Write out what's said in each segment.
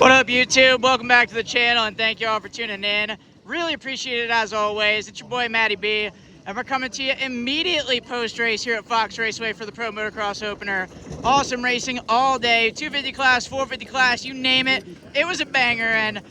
What up, YouTube? Welcome back to the channel, and thank you all for tuning in. Really appreciate it as always. It's your boy Matty B, and we're coming to you immediately post-race here at Fox Raceway for the Pro Motocross Opener. Awesome racing all day, 250 class, 450 class, you name it. It was a banger, and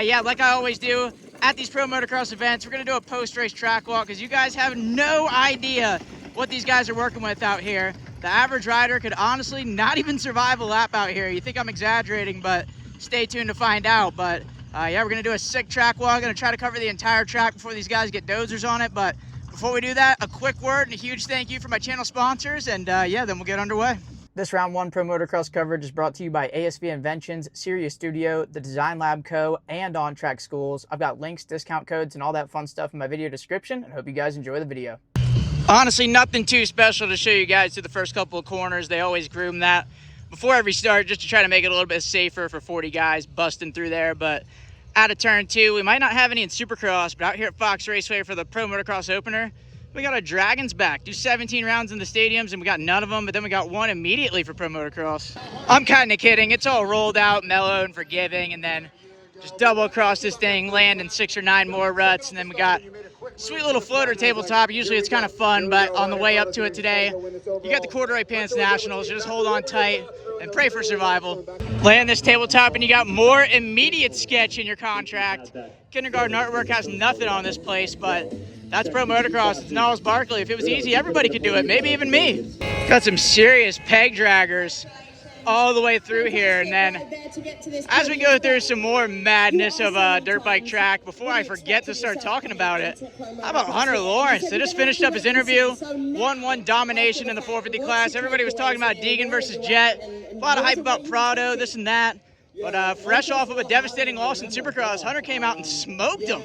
yeah, like I always do at these Pro Motocross events, we're gonna do a post-race track walk because you guys have no idea what these guys are working with out here. The average rider could honestly not even survive a lap out here. You think I'm exaggerating, but stay tuned to find out. But yeah, we're gonna do a sick track walk. Gonna try to cover the entire track before these guys get dozers on it. But before we do that, a quick word and a huge thank you for my channel sponsors, and yeah, then we'll get underway. This round one Pro Motocross coverage is brought to you by ASV Inventions, Sirius Studio, the Design Lab Co., and On Track Schools. I've got links, discount codes, and all that fun stuff in my video description, and hope you guys enjoy the video. Honestly, nothing too special to show you guys through the first couple of corners. They always groom that before every start just to try to make it a little bit safer for 40 guys busting through there. But out of turn two, we might not have any in Supercross, but out here at Fox Raceway for the Pro Motocross Opener, we got our Dragons back. Do 17 rounds in the stadiums, and we got none of them, but then we got one immediately for Pro Motocross. I'm kind of kidding. It's all rolled out, mellow, and forgiving, and then just double across this thing, land in 6 or 9 more ruts, and then we got sweet little floater tabletop. Usually it's kind of fun, but on the way up to it today, you got the Corduroy Pants Nationals. You just hold on tight and pray for survival. Land this tabletop and you got more immediate sketch in your contract. Kindergarten artwork has nothing on this place, but that's Pro Motocross. It's Gnarls Barkley. If it was easy, everybody could do it, maybe even me. Got some serious peg draggers all the way through here, and then as we go through some more madness of a dirt bike track, before I forget to start talking about it, how about Hunter Lawrence? They just finished up his interview, 1-1 domination in the 450 class. Everybody was talking about Deegan versus Jett, a lot of hype about Prado, this and that, but fresh off of a devastating loss in Supercross, Hunter came out and smoked him.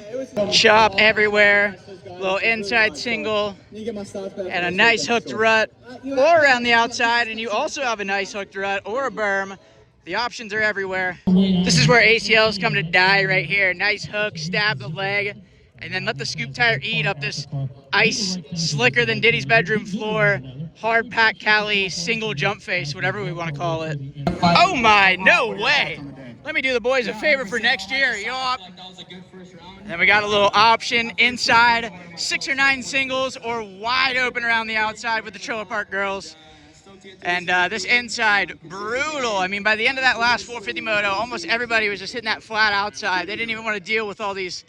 Chop everywhere, little inside single, and a nice hooked rut, or around the outside, and you also have a nice hooked rut or a berm. The options are everywhere. This is where ACLs come to die right here. Nice hook, stab the leg, and then let the scoop tire eat up this ice slicker than Diddy's bedroom floor, hard pack Cali, single jump face, whatever we want to call it. Oh my, no way. Let me do the boys a favor for next year. Yup. Then we got a little option inside, 6 or 9 singles or wide open around the outside with the Trailer Park girls. And this inside, brutal. I mean, by the end of that last 450 moto, almost everybody was just hitting that flat outside. They didn't even want to deal with all these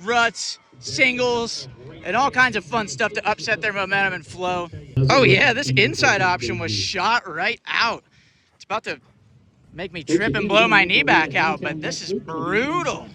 ruts, singles, and all kinds of fun stuff to upset their momentum and flow. Oh yeah, this inside option was shot right out. It's about to make me trip and blow my knee back out, but this is brutal.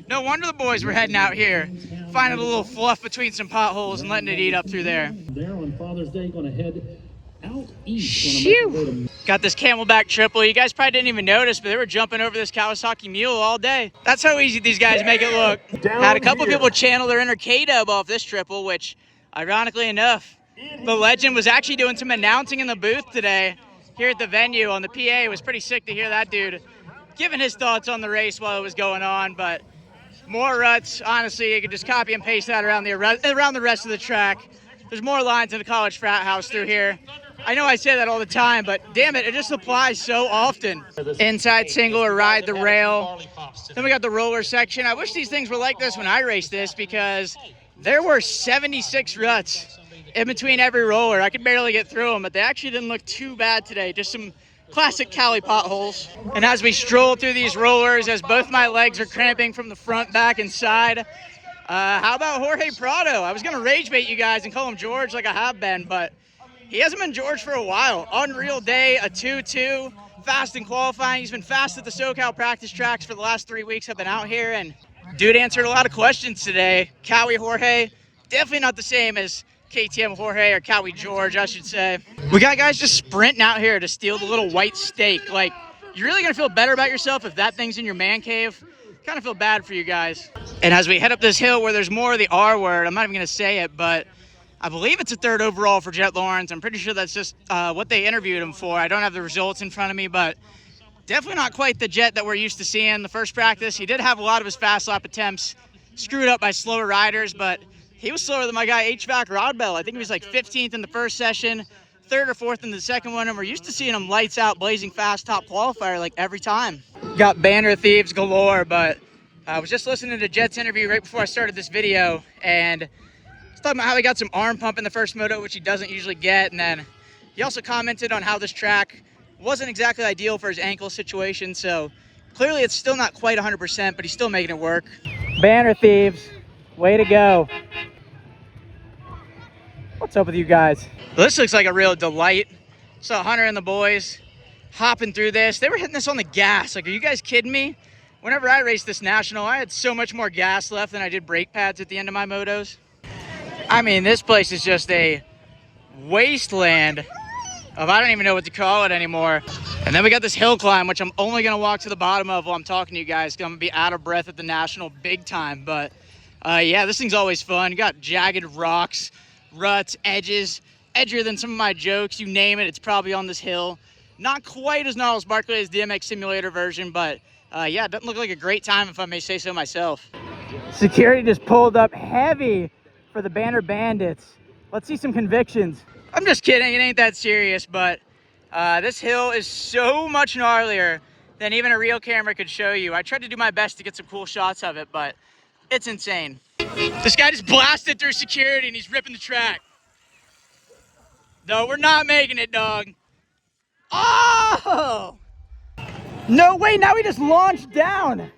No wonder the boys were heading out here, finding a little fluff between some potholes and letting it eat up through there. There on Father's Day, gonna head out east. Shoo. Got this Camelback triple. You guys probably didn't even notice, but they were jumping over this Kawasaki Mule all day. That's how easy these guys make it look. Had a couple people channel their inner K-dub off this triple, which, ironically enough, the legend was actually doing some announcing in the booth today here at the venue on the PA. It was pretty sick to hear that dude giving his thoughts on the race while it was going on. But more ruts, honestly, you could just copy and paste that around the rest of the track. There's more lines in the college frat house through here. I know I say that all the time, but damn it, it just applies so often. Inside single or ride the rail. Then we got the roller section. I wish these things were like this when I raced this, because there were 76 ruts in between every roller. I could barely get through them, but they actually didn't look too bad today. Just some classic Cali potholes. And as we stroll through these rollers, as both my legs are cramping from the front, back, and side, how about Jorge Prado? I was gonna rage bait you guys and call him George like I have been, but he hasn't been George for a while. Unreal day, a 2-2, fast in qualifying. He's been fast at the SoCal practice tracks for the last 3 weeks. I've been out here, and dude answered a lot of questions today. Cowie Jorge, definitely not the same as KTM Jorge, or Cowie George, I should say. We got guys just sprinting out here to steal the little white steak. Like, you're really gonna feel better about yourself if that thing's in your man cave? Kind of feel bad for you guys. And as we head up this hill where there's more of the R word, I'm not even gonna say it, but I believe it's a 3rd overall for Jett Lawrence. I'm pretty sure that's just what they interviewed him for. I don't have the results in front of me, but definitely not quite the Jett that we're used to seeing. The first practice, he did have a lot of his fast lap attempts screwed up by slower riders, but he was slower than my guy HVAC Rodbell. I think he was like 15th in the first session, third or fourth in the second one, and we're used to seeing him lights out, blazing fast, top qualifier like every time. Got banner thieves galore, but I was just listening to Jett's interview right before I started this video, and he's talking about how he got some arm pump in the first moto, which he doesn't usually get, and then he also commented on how this track wasn't exactly ideal for his ankle situation, so clearly it's still not quite 100%, but he's still making it work. Banner thieves, way to go. What's up with you guys? Well, this looks like a real delight. Saw Hunter and the boys hopping through this. They were hitting this on the gas. Like, are you guys kidding me? Whenever I raced this national, I had so much more gas left than I did brake pads at the end of my motos. I mean, this place is just a wasteland of, I don't even know what to call it anymore. And then we got this hill climb, which I'm only gonna walk to the bottom of while I'm talking to you guys, because I'm gonna be out of breath at the national big time. But yeah, this thing's always fun. You got jagged rocks, ruts, edges, edgier than some of my jokes, you name it, it's probably on this hill. Not quite as gnarly sparkly as the MX Simulator version, but yeah, it doesn't look like a great time if I may say so myself. Security just pulled up heavy for the Banner Bandits. Let's see some convictions. I'm just kidding, it ain't that serious, but this hill is so much gnarlier than even a real camera could show you. I tried to do my best to get some cool shots of it, but it's insane. This guy just blasted through security and he's ripping the track. No, we're not making it, dog. Oh! No way, now he just launched down.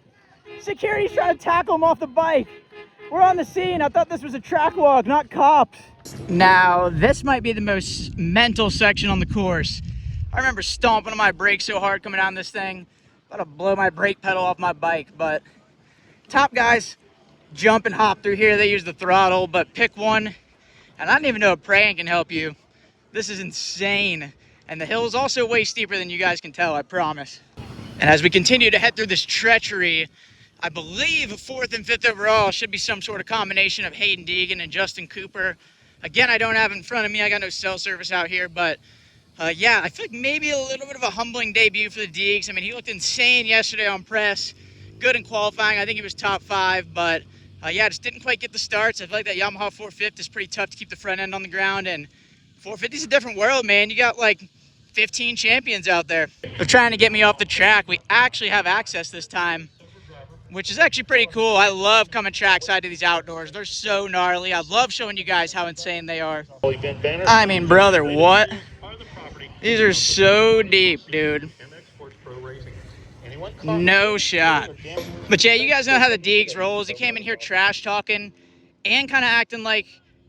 Security's trying to tackle him off the bike. We're on the scene. I thought this was a track walk, not cops. Now, this might be the most mental section on the course. I remember stomping on my brakes so hard coming down this thing. About to blow my brake pedal off my bike, but top guys jump and hop through here. They use the throttle, but pick one. And I didn't even know a praying can help you. This is insane. And the hill is also way steeper than you guys can tell, I promise. And as we continue to head through this treachery, I believe 4th and 5th overall should be some sort of combination of Hayden Deegan and Justin Cooper. Again, I don't have it in front of me. I got no cell service out here, but yeah, I feel like maybe a little bit of a humbling debut for the Deegs. I mean, he looked insane yesterday on press. Good in qualifying. I think he was top 5, but yeah, just didn't quite get the starts. I feel like that Yamaha 450 is pretty tough to keep the front end on the ground, and 450 is a different world, man. You got like 15 champions out there. They're trying to get me off the track. We actually have access this time, which is actually pretty cool. I love coming trackside to these outdoors. They're so gnarly. I love showing you guys how insane they are. I mean, brother, what? These are so deep, dude. No shot. But yeah, you guys know how the Deegs rolls. He came in here trash talking and kind of acting like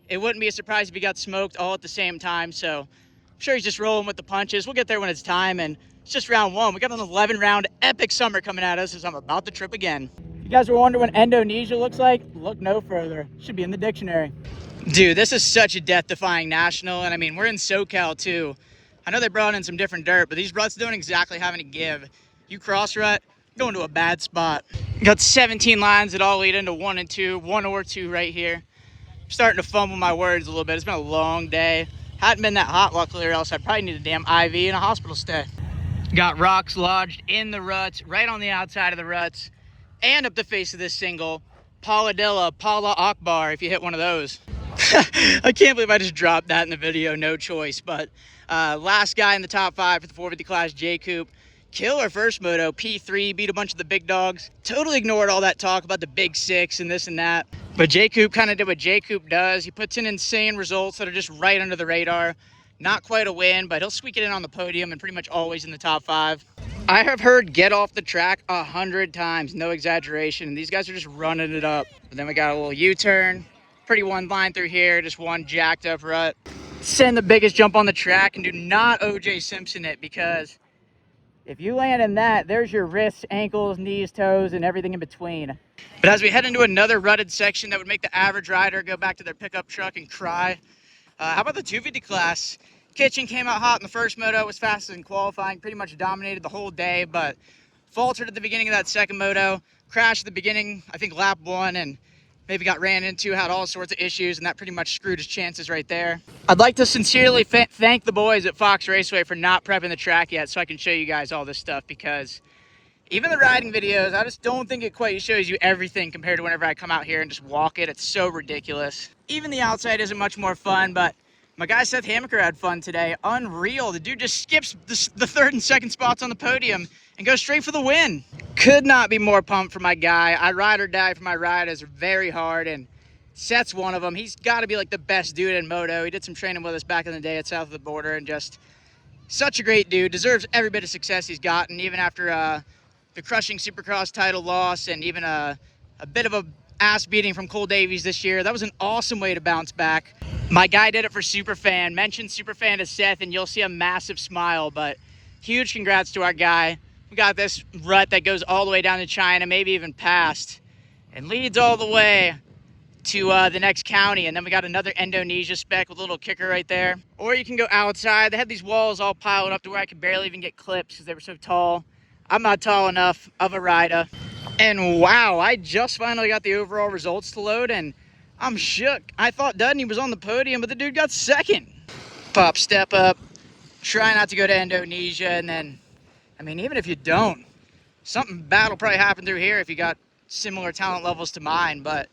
it wouldn't be a surprise if he got smoked all at the same time. So I'm sure he's just rolling with the punches. We'll get there when it's time, and it's just round 1. We got an 11-round epic summer coming at us as I'm about to trip again. If you guys were wondering what Indonesia looks like, look no further. Should be in the dictionary. Dude, this is such a death-defying national, and I mean, we're in SoCal too. I know they brought in some different dirt, but these ruts don't exactly have any give. You cross rut, going to a bad spot. Got 17 lines that all lead into 1 and 2, 1 or 2 right here. I'm starting to fumble my words a little bit. It's been a long day. Hadn't been that hot, luckily, or else I'd probably need a damn IV and a hospital stay. Got rocks lodged in the ruts, right on the outside of the ruts, and up the face of this single. Paladilla, Paula Akbar, if you hit one of those. I can't believe I just dropped that in the video, no choice. But last guy in the top 5 for the 450 class, J Coop. Killer first moto, P3, beat a bunch of the big dogs. Totally ignored all that talk about the big 6 and this and that. But J Coop kind of did what J Coop does. He puts in insane results that are just right under the radar. Not quite a win, but he'll squeak it in on the podium and pretty much always in the top 5. I have heard get off the track 100 times, no exaggeration. These guys are just running it up. But then we got a little U-turn. Pretty one line through here, just one jacked up rut. Send the biggest jump on the track and do not OJ Simpson it, because if you land in that, there's your wrists, ankles, knees, toes, and everything in between. But as we head into another rutted section that would make the average rider go back to their pickup truck and cry. How about the 250 class? Kitchen came out hot in the first moto, was faster than qualifying, pretty much dominated the whole day, but faltered at the beginning of that second moto, crashed at the beginning, I think lap 1, and maybe got ran into, had all sorts of issues, and that pretty much screwed his chances right there. I'd like to sincerely thank the boys at Fox Raceway for not prepping the track yet so I can show you guys all this stuff, because even the riding videos, I just don't think it quite shows you everything compared to whenever I come out here and just walk it. It's so ridiculous. Even the outside isn't much more fun, but My guy Seth Hamaker had fun today. Unreal. The dude just skips the third and second spots on the podium and goes straight for the win. Could not be more pumped for my guy. I ride or die for my riders very hard, and Seth's one of them. He's got to be like the best dude in moto. He did some training with us back in the day at South of the Border, and just such a great dude. Deserves every bit of success he's gotten, even after the crushing Supercross title loss and even a bit of a ass beating from Cole Davies this year. That was an awesome way to bounce back. My guy did it for Superfan. Mention Superfan to Seth and you'll see a massive smile, but huge congrats to our guy. We got this rut that goes all the way down to China, maybe even past, and leads all the way to the next county. And then we got another Indonesia spec with a little kicker right there. Or you can go outside. They had these walls all piled up to where I could barely even get clips because they were so tall. I'm not tall enough of a rider. And wow, I just finally got the overall results to load, and I'm shook. I thought Dudney was on the podium, but the dude got second. Pop, step up, try not to go to Indonesia, and then, I mean, even if you don't, something bad will probably happen through here if you got similar talent levels to mine, but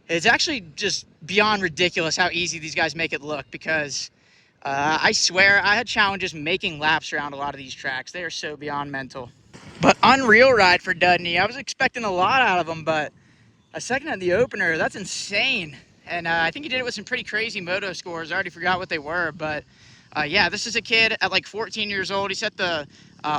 it's actually just beyond ridiculous how easy these guys make it look, because I swear I had challenges making laps around a lot of these tracks. They are so beyond mental. But unreal ride for Dudney. I was expecting a lot out of him, but a second at the opener, that's insane. And I think he did it with some pretty crazy moto scores. I already forgot what they were, but yeah, this is a kid at like 14 years old. He set the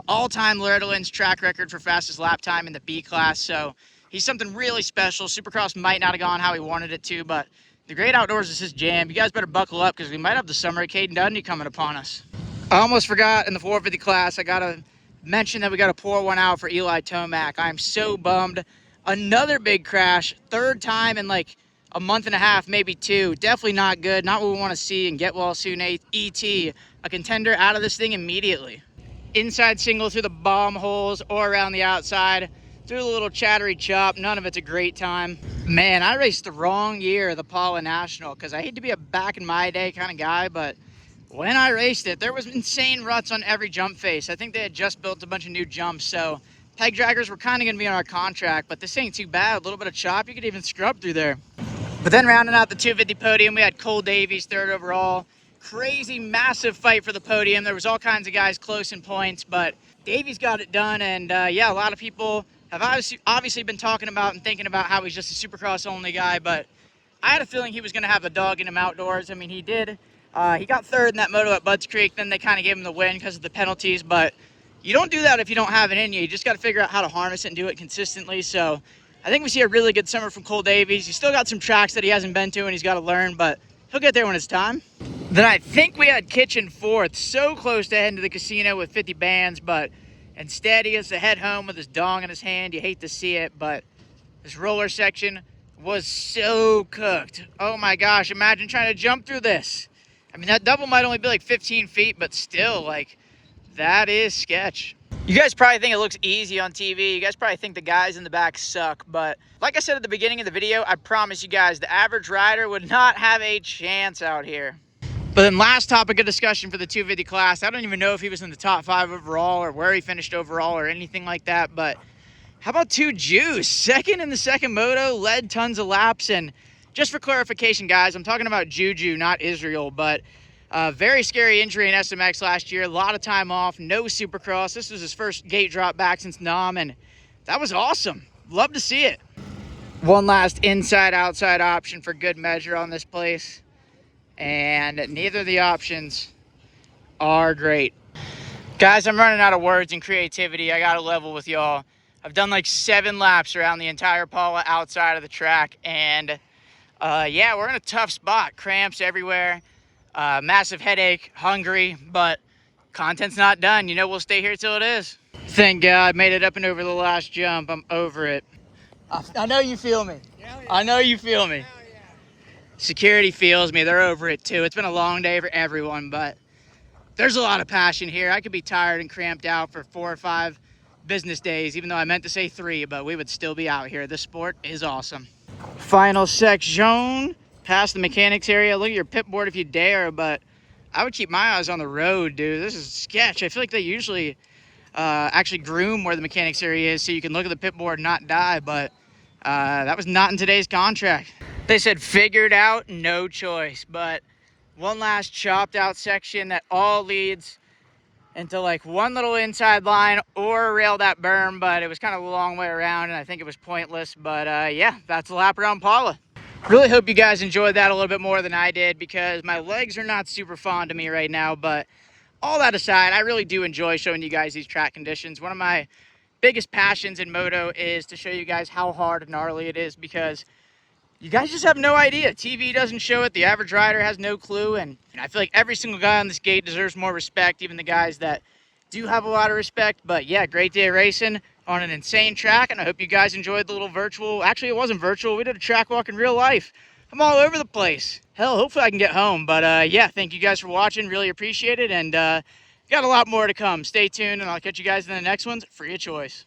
all-time Rd1's track record for fastest lap time in the B class, so he's something really special. Supercross might not have gone how he wanted it to, but the great outdoors is his jam. You guys better buckle up because we might have the summer of Caden Dudney coming upon us. I almost forgot in the 450 class, I got to mention that we got to pour one out for Eli Tomac. I'm so bummed. Another big crash, third time in like a month and a half, maybe two. Definitely not good, not what we want to see. And get well soon, ET, a contender out of this thing immediately. Inside single through the bomb holes or around the outside. Threw a little chattery chop. None of it's a great time. Man, I raced the wrong year of the Paula National because I hate to be a back in my day kind of guy, but when I raced it, there was insane ruts on every jump face. I think they had just built a bunch of new jumps, so peg draggers were kind of going to be on our contract, but this ain't too bad. A little bit of chop, you could even scrub through there. But then rounding out the 250 podium, we had Cole Davies, third overall. Crazy, massive fight for the podium. There was all kinds of guys close in points, but Davies got it done, and yeah, a lot of people have obviously been talking about and thinking about how he's just a Supercross-only guy, but I had a feeling he was going to have a dog in him outdoors. I mean, he did. He got third in that moto at Budds Creek. Then they kind of gave him the win because of the penalties, but you don't do that if you don't have it in you. You just got to figure out how to harness it and do it consistently. So I think we see a really good summer from Cole Davies. He's still got some tracks that he hasn't been to and he's got to learn, but he'll get there when it's time. Then I think we had Kitchen fourth, so close to heading to the casino with 50 bands, but instead he gets to head home with his dong in his hand. You hate to see it, but this roller section was so cooked. Oh my gosh, imagine trying to jump through this. I mean, that double might only be like 15 feet, but still, like, that is sketch. You guys probably think it looks easy on TV. You guys probably think the guys in the back suck, but like I said at the beginning of the video, I promise you guys, the average rider would not have a chance out here. But then last topic of discussion for the 250 class, I don't even know if he was in the top 5 overall or where he finished overall or anything like that, but how about 2 Juice? Second in the second moto, led tons of laps, and just for clarification, guys, I'm talking about Juju, not Israel, but very scary injury in SMX last year. A lot of time off, no Supercross. This was his first gate drop back since Nam, and that was awesome. Love to see it. One last inside-outside option for good measure on this place, and neither of the options are great. Guys, I'm running out of words and creativity. I got to level with y'all. I've done like 7 laps around the entire Paula outside of the track, and yeah, we're in a tough spot. Cramps everywhere, massive headache, hungry, but content's not done. You know, we'll stay here till it is. Thank God, made it up and over the last jump. I'm over it. I know you feel me. Yeah. I know you feel me. Yeah. Security feels me. They're over it too. It's been a long day for everyone, but there's a lot of passion here. I could be tired and cramped out for 4 or 5 business days, even though I meant to say 3, but we would still be out here. This sport is awesome. Final section, past the mechanics area. Look at your pit board if you dare, but I would keep my eyes on the road, dude. This is sketch. I feel like they usually actually groom where the mechanics area is so you can look at the pit board and not die, but that was not in today's contract. They said figured out, no choice, but one last chopped out section that all leads into like one little inside line or rail that berm, but it was kind of a long way around and I think it was pointless. But yeah, that's a lap around Paula. Really hope you guys enjoyed that a little bit more than I did, because my legs are not super fond of me right now. But all that aside, I really do enjoy showing you guys these track conditions. One of my biggest passions in moto is to show you guys how hard and gnarly it is, because you guys just have no idea. TV doesn't show it. The average rider has no clue. And I feel like every single guy on this gate deserves more respect, even the guys that do have a lot of respect. But yeah, great day of racing on an insane track, and I hope you guys enjoyed the little virtual. Actually, it wasn't virtual. We did a track walk in real life. I'm all over the place. Hell, hopefully I can get home. But yeah, thank you guys for watching. Really appreciate it. And got a lot more to come. Stay tuned, and I'll catch you guys in the next ones. Free of choice.